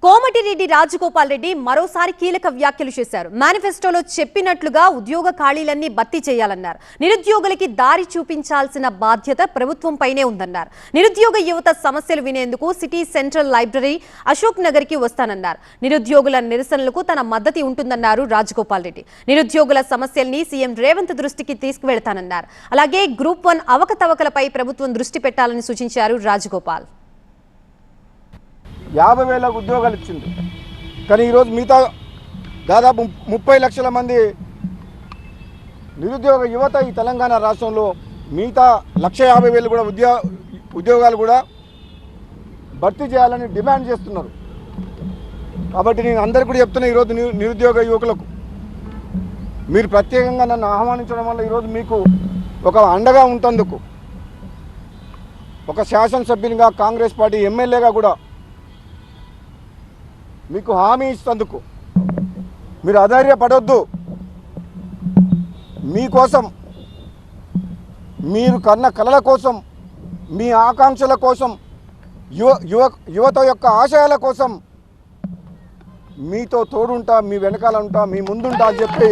కోమటిరెడ్డి రాజగోపాల్ రెడ్డి మరోసారి కీలక వ్యాఖ్యలు చేశారు. మేనిఫెస్టోలో చెప్పినట్లుగా ఉద్యోగ ఖాళీలన్నీ భర్తీ చేయాలన్నారు. నిరుద్యోగులకి దారి చూపించాల్సిన బాధ్యత ప్రభుత్వంపైనే ఉందన్నారు. నిరుద్యోగ యువత సమస్యలు వినేందుకు city central library Ashok Nagar కి వస్తానన్నారు. నిరుద్యోగుల నిరసనలకు తన మద్దతు ఉంటుందన్నారు రాజగోపాల్ రెడ్డి. నిరుద్యోగుల సమస్యల్ని సీఎం రేవంత్ దృష్టికి తీసుకువెళ్తానన్నారు. అలాగే గ్రూప్ 1 అవకతవకలపై ప్రభుత్వం దృష్టి పెట్టాలని సూచించారు రాజగోపాల్. 50,000 ఉద్యోగాలు ఇచ్చింది. కానీ ఈరోజు మిగతా దాదాపు 30 లక్షల మంది నిరుద్యోగ యువత ఈ తెలంగాణ రాష్ట్రంలో మిగతా 150,000 కూడా ఉద్యోగాలు కూడా భర్తీ చేయాలని డిమాండ్ చేస్తున్నారు. కాబట్టి నేను అందరికీ కూడా చెప్తున్నా, ఈరోజు నిరుద్యోగ యువకులకు మీరు ప్రత్యేకంగా నన్ను ఆహ్వానించడం వల్ల ఈరోజు మీకు ఒక అండగా ఉంటందుకు, ఒక శాసనసభ్యునిగా కాంగ్రెస్ పార్టీ ఎమ్మెల్యేగా కూడా మీకు హామీ ఇస్తందుకు మీరు అధైర్యపడొద్దు. మీకోసం, మీరు కన్న కలల కోసం, మీ ఆకాంక్షల కోసం, యువత యొక్క ఆశయాల కోసం మీతో తోడుంటా, మీ వెనకాల ఉంటా, మీ ముందుంటా అని చెప్పి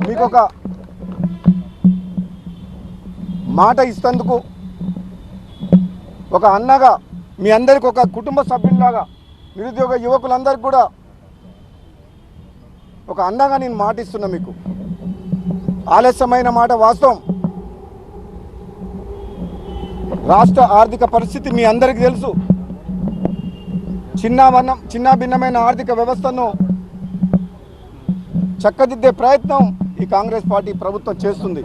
మీకు ఒక మాట ఇస్తందుకు, ఒక అన్నగా మీ అందరికి ఒక కుటుంబ సభ్యుల్లాగా నిరుద్యోగ యువకులందరికీ కూడా ఒక అండగా నేను మాటిస్తున్నా. మీకు ఆలస్యమైన మాట వాస్తవం. రాష్ట్ర ఆర్థిక పరిస్థితి మీ అందరికీ తెలుసు. చిన్న భిన్నమైన ఆర్థిక వ్యవస్థను చక్కదిద్దే ప్రయత్నం ఈ కాంగ్రెస్ పార్టీ ప్రభుత్వం చేస్తుంది.